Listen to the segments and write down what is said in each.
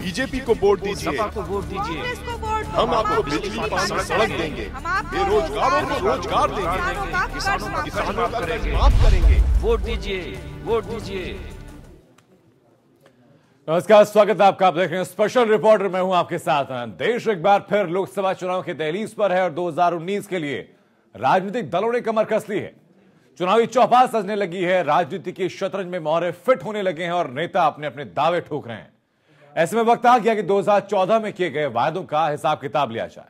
BJP को vote दीजिए, सपा को वोट दीजिए। हम आपको बिजली, पानी, सड़क देंगे, बेरोजगारों को रोजगार देंगे, किसानों का कर्ज माफ करेंगे। वोट दीजिए, वोट दीजिए। नमस्कार, स्वागत है आपका। आप देख रहे हैं स्पेशल रिपोर्टर, मैं हूं आपके साथ। देश एक बार फिर लोकसभा चुनाव की दहलीज पर है और 2019 के लिए राजनीतिक दलों ने कमर कस ली है। चुनावी चौपाल सजने लगी है, राजनीति की शतरंज में मोहरे फिट होने लगे हैं और नेता अपने अपने दावे ठोक रहे हैं। ऐसे में वक्त आ गया कि 2014 में किए गए वायदों का हिसाब किताब लिया जाए।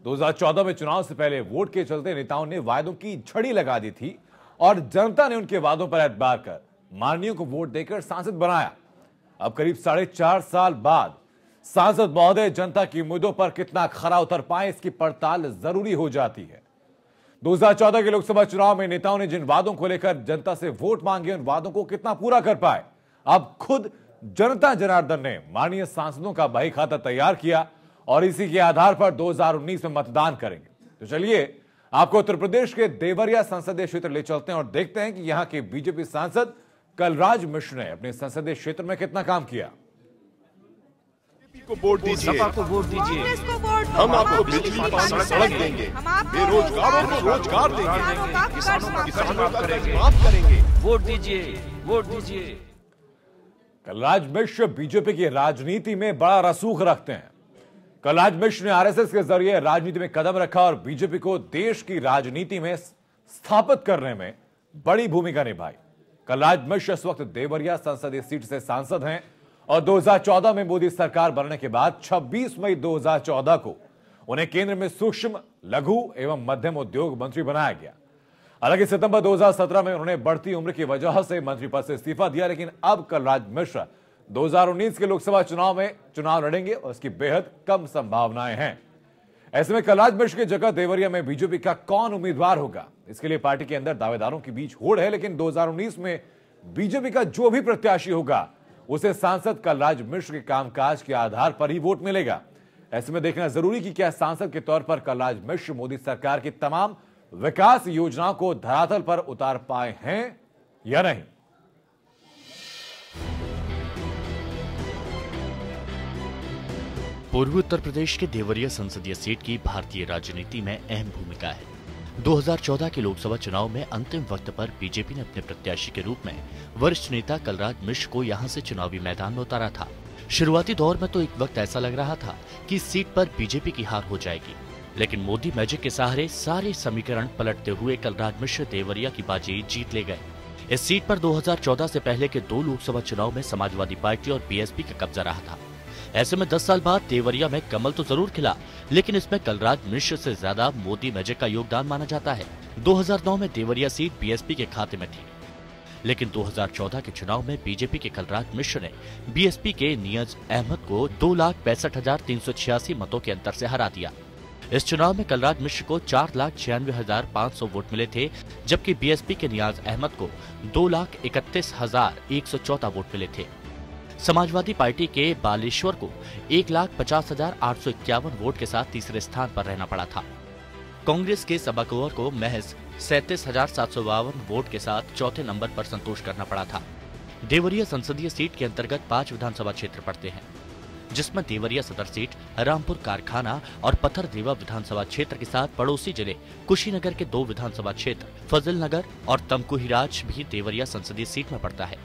2014 में चुनाव से पहले वोट के चलते नेताओं ने वायदों की झड़ी लगा दी थी और जनता ने उनके वादों पर एतबार कर माननीयों को वोट देकर सांसद बनाया। अब करीब 4.5 साल बाद सांसद महोदय जनता की उम्मीदों पर कितना खरा उतर पाए, इसकी पड़ताल जरूरी हो जाती है। 2014 के लोकसभा चुनाव में नेताओं ने जिन वादों को लेकर जनता से वोट मांगे, उन वादों को कितना पूरा कर पाए। अब खुद जनता जनार्दन ने माननीय सांसदों का बही खाता तैयार किया और इसी के आधार पर 2019 में मतदान करेंगे। तो चलिए आपको उत्तर प्रदेश के देवरिया संसदीय क्षेत्र ले चलते हैं और देखते हैं कि यहां के बीजेपी सांसद कलराज मिश्र ने अपने संसदीय क्षेत्र में कितना काम किया। को वोट दीजिए, सपा को वोट दीजिए। हम आपको बिजली, पानी, सड़क देंगे, बेरोजगारों को रोजगार देंगे, किसानों का कर्ज माफ करेंगे। वोट दीजिए, वोट दीजिए। कलराज मिश्र बीजेपी की राजनीति में बड़ा रसूख रखते हैं। कलराज मिश्र ने आरएसएस के जरिए राजनीति में कदम रखा और बीजेपी को देश की राजनीति में स्थापित करने में बड़ी भूमिका निभाई। कलराज मिश्र इस वक्त देवरिया संसदीय सीट से सांसद हैं और 2014 में मोदी सरकार बनने के बाद 26 मई 2014 को उन्हें केंद्र में सूक्ष्म, लघु एवं मध्यम उद्योग मंत्री बनाया गया। हालांकि सितंबर 2017 में उन्होंने बढ़ती उम्र की वजह से मंत्री पद से इस्तीफा दिया, लेकिन अब कलराज मिश्र 2019 के लोकसभा चुनाव में चुनाव लड़ेंगे और उसकी बेहद कम संभावनाएं हैं। ऐसे में कलराज मिश्र की जगह देवरिया में बीजेपी का कौन उम्मीदवार होगा, इसके लिए पार्टी के अंदर दावेदारों के बीच होड़ है। लेकिन 2019 में बीजेपी का जो भी प्रत्याशी होगा उसे सांसद कलराज मिश्र के कामकाज के आधार पर ही वोट मिलेगा। ऐसे में देखना जरूरी कि क्या सांसद के तौर पर कलराज मिश्र मोदी सरकार की तमाम विकास योजनाओं को धरातल पर उतार पाए हैं या नहीं। पूर्वी उत्तर प्रदेश के देवरिया संसदीय सीट की भारतीय राजनीति में अहम भूमिका है। 2014 के लोकसभा चुनाव में अंतिम वक्त पर बीजेपी ने अपने प्रत्याशी के रूप में वरिष्ठ नेता कलराज मिश्र को यहां से चुनावी मैदान में उतारा था। शुरुआती दौर में तो एक वक्त ऐसा लग रहा था कि इस सीट पर बीजेपी की हार हो जाएगी, लेकिन मोदी मैजिक के सहारे सारे समीकरण पलटते हुए कलराज मिश्र देवरिया की बाजी जीत ले गए। इस सीट पर 2014 से पहले के 2 लोकसभा चुनाव में समाजवादी पार्टी और बीएसपी का कब्जा रहा था। ऐसे में 10 साल बाद देवरिया में कमल तो जरूर खिला, लेकिन इसमें कलराज मिश्र से ज्यादा मोदी मैजिक का योगदान माना जाता है। 2009 में देवरिया सीट बीएसपी के खाते में थी, लेकिन 2014 के चुनाव में बीजेपी के कलराज मिश्र ने बीएसपी के नियाज अहमद को 2,65,386 मतों के अंतर से हरा दिया। इस चुनाव में कलराज मिश्र को 4,96,500 वोट मिले थे, जबकि बीएसपी के नियाज अहमद को 2,31,114 वोट मिले थे। समाजवादी पार्टी के बालेश्वर को 1,50,851 वोट के साथ तीसरे स्थान पर रहना पड़ा था। कांग्रेस के सबाकुवर को महज 37,752 वोट के साथ चौथे नंबर पर संतोष करना पड़ा था। देवरिया संसदीय सीट के अंतर्गत 5 विधानसभा क्षेत्र पड़ते हैं, जिसमें देवरिया सदर सीट, रामपुर कारखाना और पथरदेवा विधानसभा क्षेत्र के साथ पड़ोसी जिले कुशीनगर के 2 विधानसभा क्षेत्र फजल नगर और तमकुहीराज भी देवरिया संसदीय सीट में पड़ता है।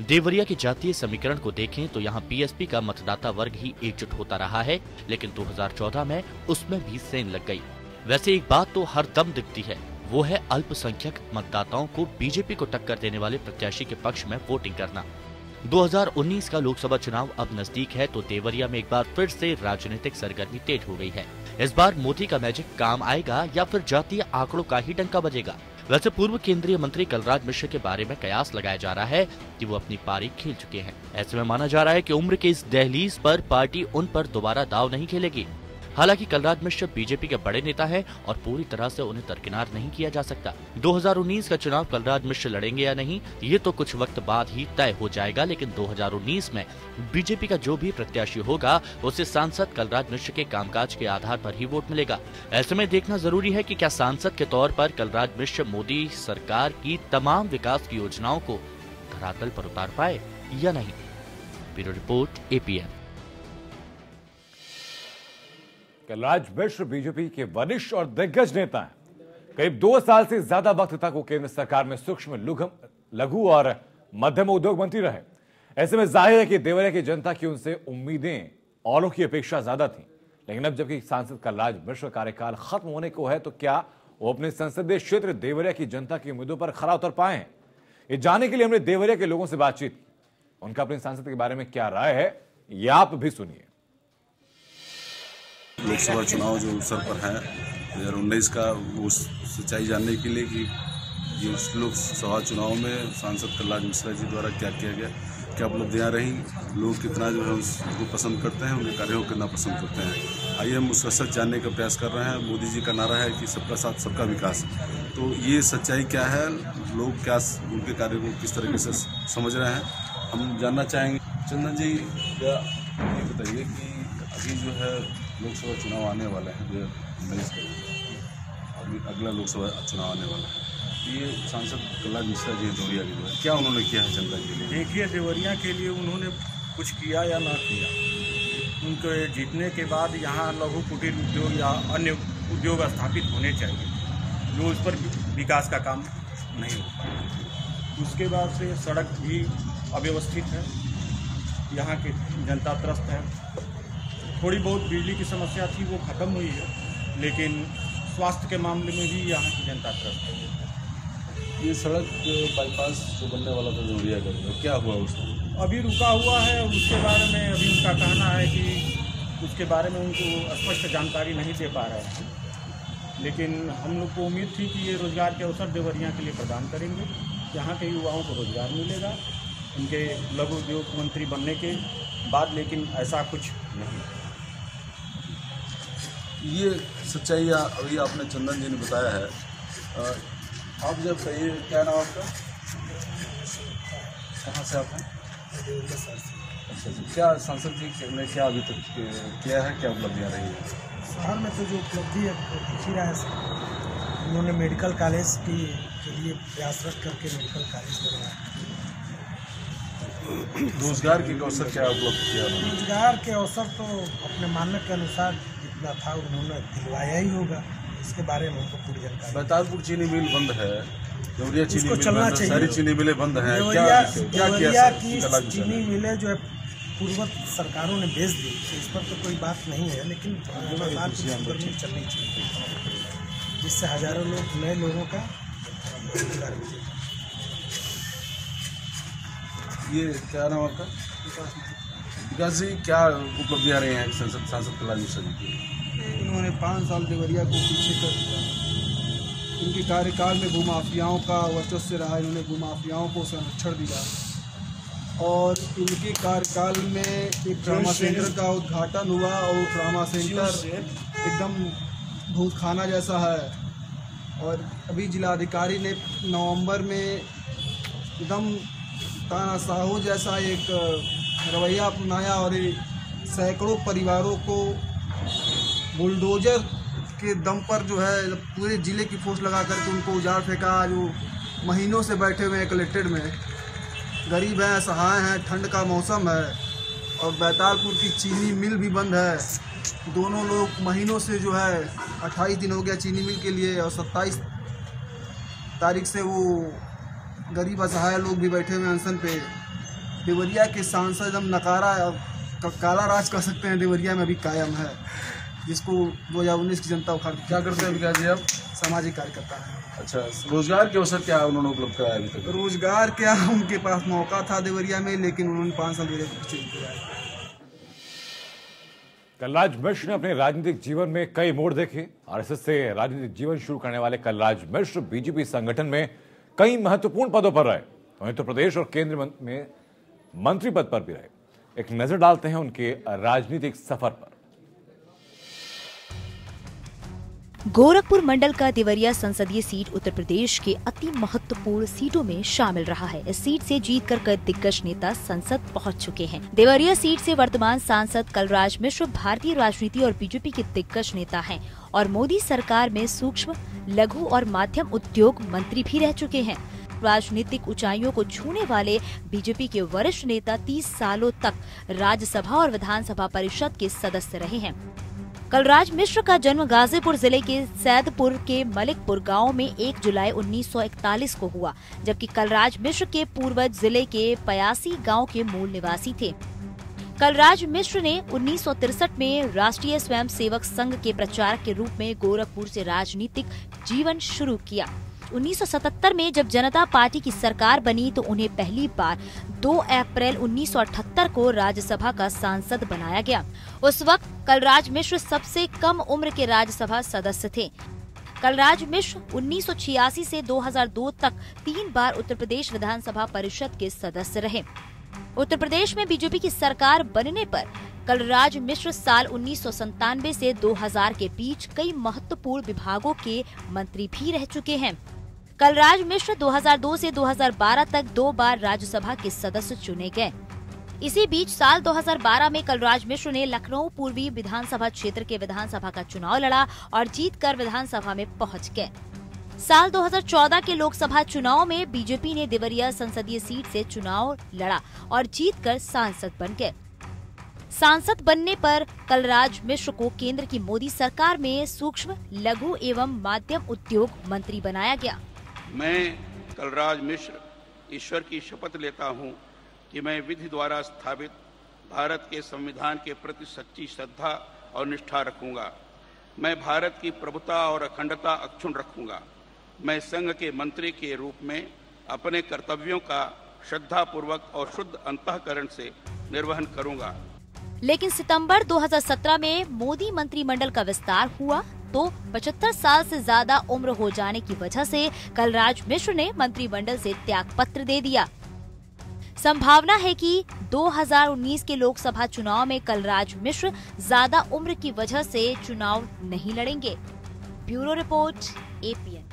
देवरिया के जातीय समीकरण को देखें तो यहाँ बीएसपी का मतदाता वर्ग ही एकजुट होता रहा है, लेकिन 2014 में उसमें भी सेंध लग गई। वैसे एक बात तो हर दम दिखती है, वो है अल्पसंख्यक मतदाताओं को बीजेपी को टक्कर देने वाले प्रत्याशी के पक्ष में वोटिंग करना। 2019 का लोकसभा चुनाव अब नजदीक है तो देवरिया में एक बार फिर से राजनीतिक सरगर्मी तेज हो गई है। इस बार मोदी का मैजिक काम आएगा या फिर जातीय आंकड़ों का ही डंका बजेगा। वैसे पूर्व केंद्रीय मंत्री कलराज मिश्र के बारे में कयास लगाया जा रहा है कि वो अपनी पारी खेल चुके हैं। ऐसे में माना जा रहा है कि उम्र के इस दहलीज पर पार्टी उन पर दोबारा दाव नहीं खेलेगी। हालांकि कलराज मिश्र बीजेपी के बड़े नेता हैं और पूरी तरह से उन्हें दरकिनार नहीं किया जा सकता। 2019 का चुनाव कलराज मिश्र लड़ेंगे या नहीं, ये तो कुछ वक्त बाद ही तय हो जाएगा, लेकिन 2019 में बीजेपी का जो भी प्रत्याशी होगा उसे सांसद कलराज मिश्र के कामकाज के आधार पर ही वोट मिलेगा। ऐसे में देखना जरूरी है कि क्या सांसद के तौर पर कलराज मिश्र मोदी सरकार की तमाम विकास की योजनाओं को धरातल पर उतार पाए या नहीं। Bureau report, APM। Kalraj Mishra BJP के वरिष्ठ और दिग्गज नेता हैं। करीब 2 साल से ज्यादा वक्त तक वो केंद्र सरकार में सूक्ष्म लघु और मध्यम उद्योग मंत्री रहे। ऐसे में जाहिर है कि देवरिया की जनता की उनसे उम्मीदें औरों की अपेक्षा ज्यादा थी। लेकिन अब जबकि सांसद कलराज मिश्र कार्यकाल खत्म होने को है, तो क्या वो अपने संसदीय क्षेत्र देवरिया की जनता की उम्मीदों पर खरा उतर पाए हैं? ये जानने के लिए हमने देवरिया के लोगों से बातचीत की। उनका अपने सांसद के बारे में क्या राय है, ये आप भी सुनिए। लोकसभा चुनाव जो अवसर पर है 2019 का, वो सच्चाई जानने के लिए कि ये लोकसभा चुनाव में सांसद कलराज मिश्रा जी द्वारा क्या किया गया, क्या उपलब्धियाँ रही, लोग कितना जो है उसको पसंद करते हैं, उनके कार्यों को कितना पसंद करते हैं। आइए हम उसका सच जानने का प्रयास कर रहे हैं। मोदी जी का नारा है कि सबका साथ सबका विकास, तो ये सच्चाई क्या है, लोग क्या उनके कार्यों को किस तरीके से समझ रहे हैं, हम जानना चाहेंगे। चंदन जी, क्या ये बताइए कि अभी जो है लोकसभा चुनाव आने वाले हैं 2019 का, अभी अगला लोकसभा चुनाव आने वाला है, ये सांसद कलराज मिश्रा जी देवरिया के लिए क्या उन्होंने किया है जनता के लिए? देखिए, देवरिया के लिए उन्होंने कुछ किया या ना किया, उनके जीतने के बाद यहाँ लघु कुटीर उद्योग या अन्य उद्योग स्थापित होने चाहिए, जो उस पर विकास का काम नहीं हो पाया। उसके बाद से सड़क भी अव्यवस्थित है, यहाँ की जनता त्रस्त है। थोड़ी बहुत बिजली की समस्या थी, वो ख़त्म हुई है, लेकिन स्वास्थ्य के मामले में भी यहाँ की जनता त्रस्त है। ये सड़क बाईपास जो बनने वाला था देवरिया का, क्या हुआ उसमें? अभी रुका हुआ है, उसके बारे में अभी उनका कहना है कि उसके बारे में उनको स्पष्ट जानकारी नहीं दे पा रहे हैं, लेकिन हम लोग को उम्मीद थी कि ये रोजगार के अवसर देवरिया के लिए प्रदान करेंगे, यहाँ के युवाओं को रोजगार मिलेगा उनके लघु उद्योग मंत्री बनने के बाद, लेकिन ऐसा कुछ नहीं। ये सच्चाई अभी आपने चंदन जी ने बताया है। आप जब कहिए, क्या नाम आपका, कहाँ से आप हैं? अच्छा, क्या सांसद जी ने क्या अभी तक किया है, क्या उपलब्धियाँ रही है? शहर में तो जो उपलब्धि है दिख ही रहा है। उन्होंने मेडिकल कॉलेज के लिए प्रयासरत करके मेडिकल कॉलेज बनवाया। रोजगार के अवसर क्या उपलब्ध किया? रोजगार के अवसर तो अपने मानक के अनुसार जितना था उन्होंने दिलवाया ही होगा, इसके बारे में उनको पूरी जानकारी। बैतालपुर चीनी मिल बंद है, देवरिया चीनी मिल चलना बंद है, चाहिए। सारी चीनी मिलें बंद हैं। देवरिया की चीनी मिलें जो है पूर्वत सरकारों ने बेच दी, तो इस पर तो कोई बात नहीं है, लेकिन चलनी चाहिए, जिससे हजारों लोग नए लोगों का रोजगार मिले। ये क्या नाम आपका? विकास जी, क्या उपलब्धियाँ रही हैं सांसद कलराज मिश्रा जी की? इन्होंने 5 साल देवरिया को पीछे कर दिया। इनके कार्यकाल में भूमाफियाओं का वर्चस्व रहा, इन्होंने भूमाफियाओं को संरक्षण दिया, और इनके कार्यकाल में एक ट्रामा सेंटर का उद्घाटन हुआ, और ट्रामा सेंटर एकदम भूतखाना जैसा है। और अभी जिलाधिकारी ने नवंबर में एकदम तानाशाही जैसा एक रवैया अपनाया, और सैकड़ों परिवारों को बुलडोजर के दम पर जो है पूरे ज़िले की फोर्स लगा करके उनको उजाड़ फेंका, जो महीनों से बैठे हुए हैं कलेक्ट्रेट में, गरीब हैं, असहाय हैं, ठंड का मौसम है, और बैतालपुर की चीनी मिल भी बंद है। दोनों लोग महीनों से जो है 28 दिन हो गया चीनी मिल के लिए, और 27 तारीख से वो गरीब असहाय लोग भी बैठे हुए हैं अनशन पे। देवरिया के सांसद एकदम नकारा काला राज कह सकते हैं, देवरिया में अभी कायम है, जिसको 2019 की जनता उखाड़। क्या करते हैं विकास जी आप? सामाजिक कार्यकर्ता है। अच्छा, रोजगार के अवसर क्या उन्होंने उपलब्ध कराया अभी तक? रोजगार क्या, उनके पास मौका था देवरिया में, लेकिन उन्होंने 5 साल देवरिया को पीछे किया। कलराज मिश्र ने अपने राजनीतिक जीवन में कई मोड़ देखे, और इससे राजनीतिक जीवन शुरू करने वाले कलराज मिश्र बीजेपी संगठन में कई महत्वपूर्ण पदों पर रहे, वहीं तो प्रदेश और केंद्र में मंत्री पद पर भी रहे। एक नजर डालते हैं उनके राजनीतिक सफर पर। गोरखपुर मंडल का देवरिया संसदीय सीट उत्तर प्रदेश के अति महत्वपूर्ण सीटों में शामिल रहा है। इस सीट से जीतकर कई दिग्गज नेता संसद पहुंच चुके हैं। देवरिया सीट से वर्तमान सांसद कलराज मिश्र भारतीय राजनीति और बीजेपी के दिग्गज नेता हैं, और मोदी सरकार में सूक्ष्म, लघु और माध्यम उद्योग मंत्री भी रह चुके हैं। राजनीतिक ऊंचाइयों को छूने वाले बीजेपी के वरिष्ठ नेता 30 सालों तक राज्यसभा और विधानसभा परिषद के सदस्य रहे हैं। कलराज मिश्र का जन्म गाजीपुर जिले के सैदपुर के मलिकपुर गांव में 1 जुलाई 1941 को हुआ, जबकि कलराज मिश्र के पूर्वज जिले के पयासी गांव के मूल निवासी थे। कलराज मिश्र ने 1963 में राष्ट्रीय स्वयंसेवक संघ के प्रचारक के रूप में गोरखपुर से राजनीतिक जीवन शुरू किया। 1977 में जब जनता पार्टी की सरकार बनी तो उन्हें पहली बार 2 अप्रैल 1978 को राज्यसभा का सांसद बनाया गया। उस वक्त कलराज मिश्र सबसे कम उम्र के राज्यसभा सदस्य थे। कलराज मिश्र 1986 से 2002 तक 3 बार उत्तर प्रदेश विधानसभा परिषद के सदस्य रहे। उत्तर प्रदेश में बीजेपी की सरकार बनने पर कलराज मिश्र साल 1997 से 2000 के बीच कई महत्वपूर्ण विभागों के मंत्री भी रह चुके हैं। कलराज मिश्र 2002 से 2012 तक 2 बार राज्यसभा के सदस्य चुने गए। इसी बीच साल 2012 में कलराज मिश्र ने लखनऊ पूर्वी विधानसभा क्षेत्र के विधानसभा का चुनाव लड़ा और जीतकर विधानसभा में पहुंच गए। साल 2014 के लोकसभा चुनाव में बीजेपी ने देवरिया संसदीय सीट से चुनाव लड़ा और जीतकर सांसद बन गए। सांसद बनने पर कलराज मिश्र को केंद्र की मोदी सरकार में सूक्ष्म, लघु एवं माध्यम उद्योग मंत्री बनाया गया। मैं कलराज मिश्र ईश्वर की शपथ लेता हूं कि मैं विधि द्वारा स्थापित भारत के संविधान के प्रति सच्ची श्रद्धा और निष्ठा रखूंगा। मैं भारत की प्रभुता और अखंडता अक्षुण्ण रखूंगा। मैं संघ के मंत्री के रूप में अपने कर्तव्यों का श्रद्धापूर्वक और शुद्ध अंतःकरण से निर्वहन करूंगा। लेकिन सितंबर 2017 में मोदी मंत्रिमंडल का विस्तार हुआ तो 75 साल से ज्यादा उम्र हो जाने की वजह से कलराज मिश्र ने मंत्रिमंडल से त्यागपत्र दे दिया। संभावना है कि 2019 के लोकसभा चुनाव में कलराज मिश्र ज्यादा उम्र की वजह से चुनाव नहीं लड़ेंगे। Bureau report, APN।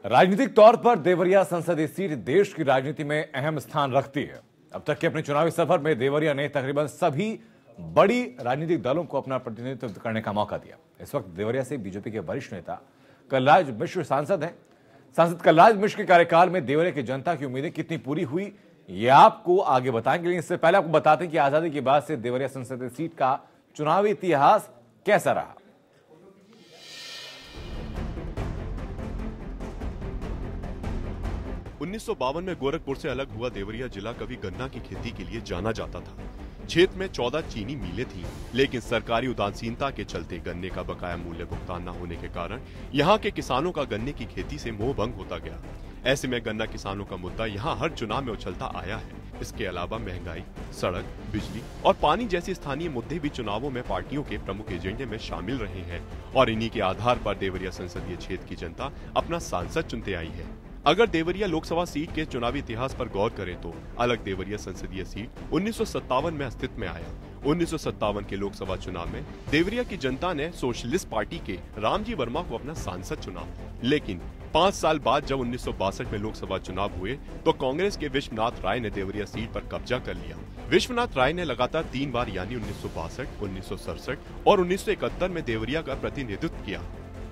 राजनीतिक तौर पर देवरिया संसदीय सीट देश की राजनीति में अहम स्थान रखती है। अब तक के अपने चुनावी सफर में देवरिया ने तकरीबन सभी बड़ी राजनीतिक दलों को अपना प्रतिनिधित्व करने का मौका दिया। इस वक्त देवरिया से बीजेपी के वरिष्ठ नेता कलराज मिश्र सांसद हैं। सांसद कलराज मिश्र के कार्यकाल में देवरिया की जनता की उम्मीदें कितनी पूरी हुई, ये आपको आगे बताएंगे, लेकिन इससे पहले आपको बताते हैं कि आजादी के बाद से देवरिया संसदीय सीट का चुनावी इतिहास कैसा रहा। 1952 में गोरखपुर से अलग हुआ देवरिया जिला कभी गन्ना की खेती के लिए जाना जाता था। क्षेत्र में 14 चीनी मिलें थीं, लेकिन सरकारी उदासीनता के चलते गन्ने का बकाया मूल्य भुगतान न होने के कारण यहाँ के किसानों का गन्ने की खेती से मोह भंग होता गया। ऐसे में गन्ना किसानों का मुद्दा यहाँ हर चुनाव में उछलता आया है। इसके अलावा महंगाई, सड़क, बिजली और पानी जैसे स्थानीय मुद्दे भी चुनावों में पार्टियों के प्रमुख एजेंडे में शामिल रहे हैं और इन्हीं के आधार पर देवरिया संसदीय क्षेत्र की जनता अपना सांसद चुनते आई है। अगर देवरिया लोकसभा सीट के चुनावी इतिहास पर गौर करें तो अलग देवरिया संसदीय सीट 1957 में अस्तित्व में आया। 1957 के लोकसभा चुनाव में देवरिया की जनता ने सोशलिस्ट पार्टी के रामजी वर्मा को अपना सांसद चुना, लेकिन 5 साल बाद जब 1962 में लोकसभा चुनाव हुए तो कांग्रेस के विश्वनाथ राय ने देवरिया सीट पर कब्जा कर लिया। विश्वनाथ राय ने लगातार 3 बार यानी 1962, 1967 और 1971 में देवरिया का प्रतिनिधित्व किया,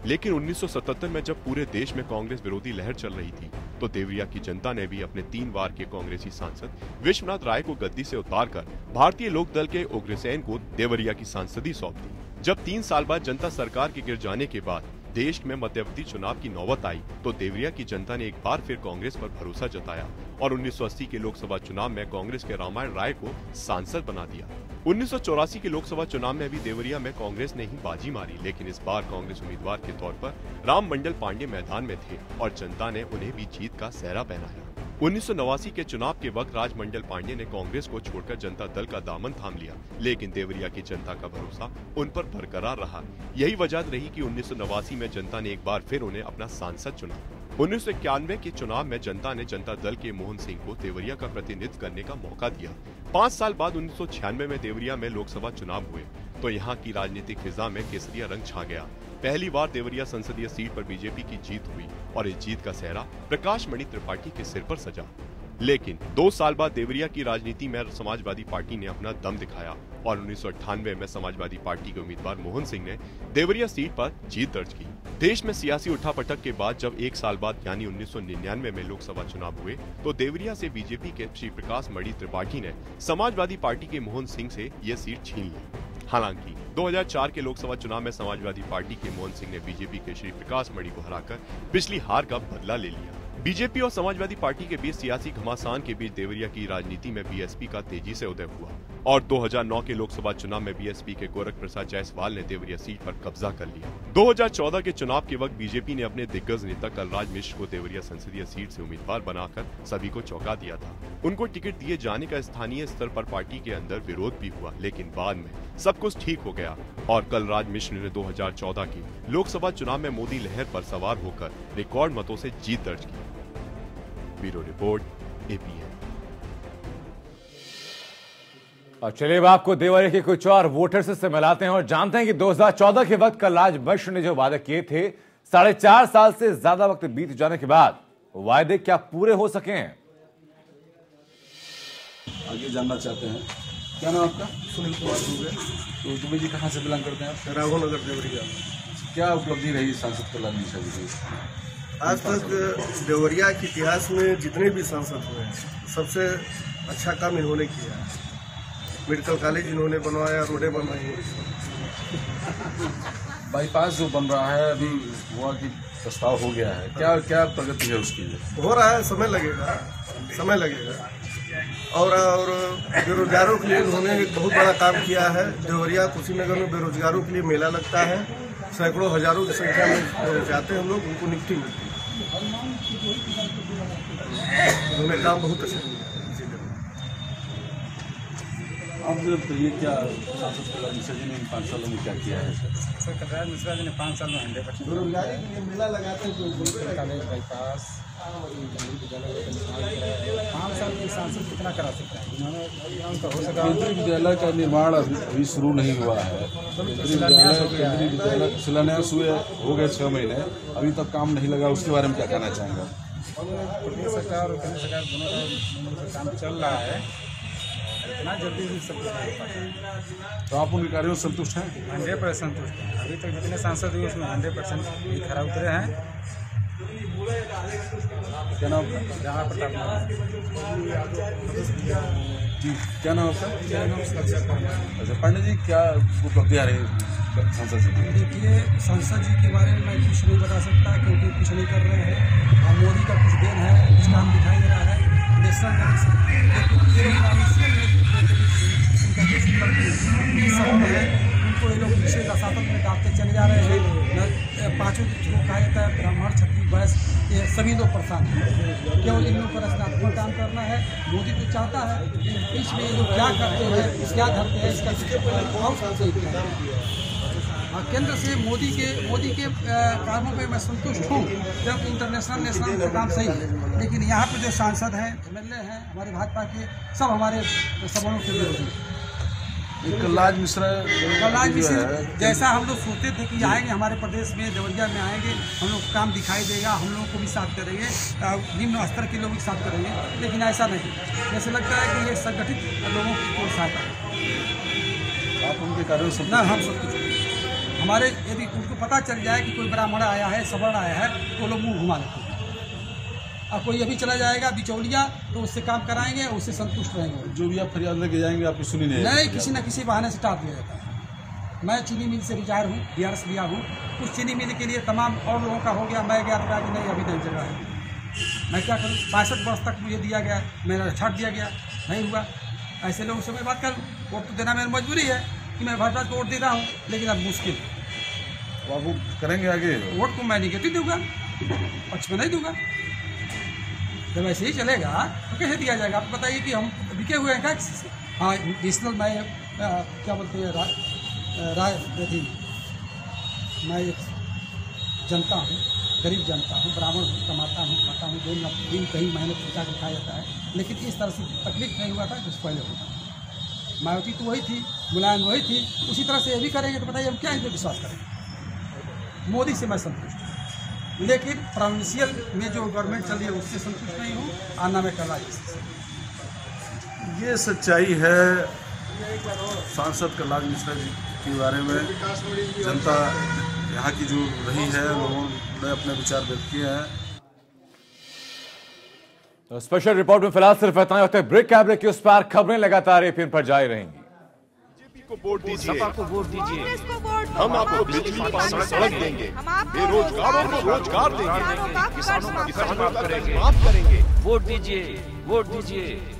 लेकिन 1977 में जब पूरे देश में कांग्रेस विरोधी लहर चल रही थी तो देवरिया की जनता ने भी अपने 3 बार के कांग्रेसी सांसद विश्वनाथ राय को गद्दी से उतारकर भारतीय लोक दल के उग्रसेन को देवरिया की सांसदी सौंप दी। जब 3 साल बाद जनता सरकार के गिर जाने के बाद देश में मध्यावधि चुनाव की नौबत आई तो देवरिया की जनता ने एक बार फिर कांग्रेस पर भरोसा जताया और 1980 के लोकसभा चुनाव में कांग्रेस के रामायण राय को सांसद बना दिया। 1984 के लोकसभा चुनाव में भी देवरिया में कांग्रेस ने ही बाजी मारी, लेकिन इस बार कांग्रेस उम्मीदवार के तौर पर राम मंडल पांडे मैदान में थे और जनता ने उन्हें भी जीत का सेहरा पहनाया। 1989 के चुनाव के वक्त राजमंडल पांडे ने कांग्रेस को छोड़कर जनता दल का दामन थाम लिया, लेकिन देवरिया की जनता का भरोसा उन पर बरकरार रहा। यही वजह रही कि 1989 में जनता ने एक बार फिर उन्हें अपना सांसद चुना। 1991 के चुनाव में जनता ने जनता दल के मोहन सिंह को देवरिया का प्रतिनिधित्व करने का मौका दिया। 5 साल बाद 1996 में देवरिया में लोकसभा चुनाव हुए तो यहाँ की राजनीतिक फिजा में केसरिया रंग छा गया। पहली बार देवरिया संसदीय सीट पर बीजेपी की जीत हुई और इस जीत का सेहरा प्रकाश मणि त्रिपाठी के सिर पर सजा। लेकिन 2 साल बाद देवरिया की राजनीति में समाजवादी पार्टी ने अपना दम दिखाया और 1998 में समाजवादी पार्टी के उम्मीदवार मोहन सिंह ने देवरिया सीट पर जीत दर्ज की। देश में सियासी उठापटक के बाद जब 1 साल बाद यानी 1999 में लोकसभा चुनाव हुए तो देवरिया से बीजेपी के श्री प्रकाश मणि त्रिपाठी ने समाजवादी पार्टी के मोहन सिंह से ये सीट छीन ली। हालांकि 2004 के लोकसभा चुनाव में समाजवादी पार्टी के मोहन सिंह ने बीजेपी के श्री प्रकाश मणि को हराकर पिछली हार का बदला ले लिया। बीजेपी और समाजवादी पार्टी के बीच सियासी घमासान के बीच देवरिया की राजनीति में बीएसपी का तेजी से उदय हुआ और 2009 के लोकसभा चुनाव में बीएसपी के गोरख प्रसाद जायसवाल ने देवरिया सीट पर कब्जा कर लिया। 2014 के चुनाव के वक्त बीजेपी ने अपने दिग्गज नेता कलराज मिश्र को देवरिया संसदीय सीट से उम्मीदवार बनाकर सभी को चौंका दिया था। उनको टिकट दिए जाने का स्थानीय स्तर पर पार्टी के अंदर विरोध भी हुआ, लेकिन बाद में सब कुछ ठीक हो गया और कलराज मिश्र ने 2014 की लोकसभा चुनाव में मोदी लहर पर सवार होकर रिकॉर्ड मतों से जीत दर्ज की। Bureau report, APN. और चलिए अब आपको देवरिया के कुछ और वोटर्स से मिलाते हैं और जानते हैं कि 2014 के वक्त कलराज मिश्र ने जो वादे किए थे, 4.5 साल से ज्यादा वक्त बीत जाने के बाद वायदे क्या पूरे हो सके हैं? आगे जानना चाहते हैं। क्या नाम आपका? सुनील कुमार दुबे। तो दुबे जी कहाँ से बिलोंग करते हैं आप? राघवनगर देवरिया। क्या उपलब्धि रही सांसद कलराज मिश्र जी की? आज तक देवरिया के इतिहास में जितने भी सांसद हुए हैं, सबसे अच्छा काम इन्होंने किया है। मेडिकल कॉलेज इन्होंने बनवाया, रोडें बनवाई। बाईपास जो बन रहा है अभी हुआ कि प्रस्ताव हो गया है, क्या क्या प्रगति है उसकी? हो रहा है, समय लगेगा। और बेरोजगारों के लिए उन्होंने एक बहुत बड़ा काम किया है। देवरिया कुशीनगर में बेरोजगारों के लिए मेला लगता है, सैकड़ों हजारों की संख्या में जाते हैं हम लोग, उनको नियुक्ति मिलती है। उन्होंने काम बहुत अच्छा किया। आप जो ये क्या सांसद कलराज मिश्र जी ने इन 5 सालों में क्या किया है? सर कलराज मिश्र जी ने 5 साल में 100% बेरोजगारी के लिए मेला लगाते हैं, कॉलेज बाईपास 5 साल के सांसद कितना करा सकता है? इन्होंने केंद्रीय विद्यालय का निर्माण अभी शुरू नहीं हुआ है। केंद्रीय विद्यालय शिलान्यास हो गए 6 महीने, अभी तक काम नहीं लगा, उसके बारे में क्या कहना चाहेंगे? प्रदेश सरकार और केंद्र सरकार दोनों का काम चल रहा है, इतना जल्दी भी सब कुछ नहीं हो पाता। तो आप उनके कार्यों से संतुष्ट हैं? 100% संतुष्ट हैं। अभी तक जितने सांसद हुए उसमें 100% भी खरा उतरे हैं। क्या नाम? जहाँ प्रताप जी, क्या नाम आपका? अच्छा पांडे जी, क्या उपलब्धियाँ रही सांसद जी की? देखिए, सांसद जी के बारे में मैं कुछ नहीं बता सकता क्योंकि कुछ नहीं कर रहे हैं। और मोदी का कुछ देन है, कुछ काम दिखाई दे रहा है उनको ये लोग विषय दशातन में डालते चले जा रहे हैं। 5 जो कहा जाता है ब्राह्मण, क्षत्रिय, वैश्य, ये सभी लोग परेशान हैं। केवल इन लोगों को रचनात्मक काम करना है। मोदी तो चाहता है, इसमें ये लोग क्या करते हैं, क्या धरते हैं, इसका केंद्र से मोदी के कामों पे मैं संतुष्ट हूँ। जब इंटरनेशनल नेशनल प्रोग्राम सही है, लेकिन यहाँ पे जो सांसद हैं, एमएलए हैं हमारे भाजपा के, सब हमारे सवालों के विरोधी हैं। कलराज मिश्र जैसा हम लोग सोचते थे कि आएंगे हमारे प्रदेश में, देवरिया में आएंगे, हम लोग काम दिखाई देगा, हम लोगों को भी साथ करेंगे, निम्न स्तर के लोग भी साथ करेंगे, लेकिन ऐसा नहीं। जैसे लगता है कि ये संगठित लोगों की सहायता है। आप उनके कार्यों से ना हम सब कुछ हमारे, यदि उनको पता चल जाए कि कोई ब्राह्मण आया है, सवर्ण आया है, तो लोग मुँह घुमा लेते हैं। अब कोई अभी चला जाएगा बिचौलिया, तो उससे काम कराएंगे, उससे संतुष्ट रहेंगे। जो भी आप फरियाद लेके जाएंगे आपकी सुनी नहीं, किसी न किसी बहाने से टाल दिया जाता है। मैं चीनी मिल से रिटायर हूँ, DRS लिया हूँ। उस चीनी मिल के लिए तमाम और लोगों का हो गया, मैं गया तो कि नहीं अभी नहीं जगह है, मैं क्या करूँ। 65 वर्ष तक मुझे दिया गया, मेरा छाट दिया गया, नहीं हुआ। ऐसे लोगों से मैं बात करूँ, वोट तो देना मेरी मजबूरी है कि मैं भाजपा को वोट दे रहा हूँ, लेकिन अब मुश्किल आप करेंगे आगे। वोट को मैं निगेटिव दूंगा, पक्ष में नहीं दूंगा। जब ऐसे ही चलेगा तो कैसे दिया जाएगा? आप बताइए कि हम बिके हुए हैं क्या किसी से? हाँ, नेशनल मैं क्या बोलते हैं मैं एक जनता हूँ, गरीब जनता हूँ, ब्राह्मण हूँ, कमाता हूँ, खाता हूँ, दिन कहीं मेहनत सोचा के खाया जाता है, लेकिन इस तरह से तकलीफ नहीं हुआ था जिस पहले हुआ। मायावती तो वही थी, मुलायम वही थी, उसी तरह से ये भी करेंगे तो बताइए हम क्या इन पर विश्वास करेंगे? मोदी से मैं संतुष्ट हूँ, लेकिन प्रोविंशियल में जो गवर्नमेंट चल रही है उससे संतुष्ट नहीं हूँ, आना में कर रहा। ये सच्चाई है सांसद कलराज मिश्र जी के बारे में। जनता यहाँ की जो रही है, लोगों ने अपने विचार व्यक्त किए हैं। तो स्पेशल रिपोर्ट में फिलहाल सिर्फ इतना ही होता है। ब्रेक कैमरे के उस पार खबरें लगातार एपीएन पर जारी रहेंगी। को वोट दीजिए, सपा को वोट दीजिए, हम आपको बिजली पानी सड़क देंगे, बेरोजगारों को रोजगार देंगे, किसानों का कर्ज माफ करेंगे। माफ करेंगे। वोट दीजिए, वोट दीजिए।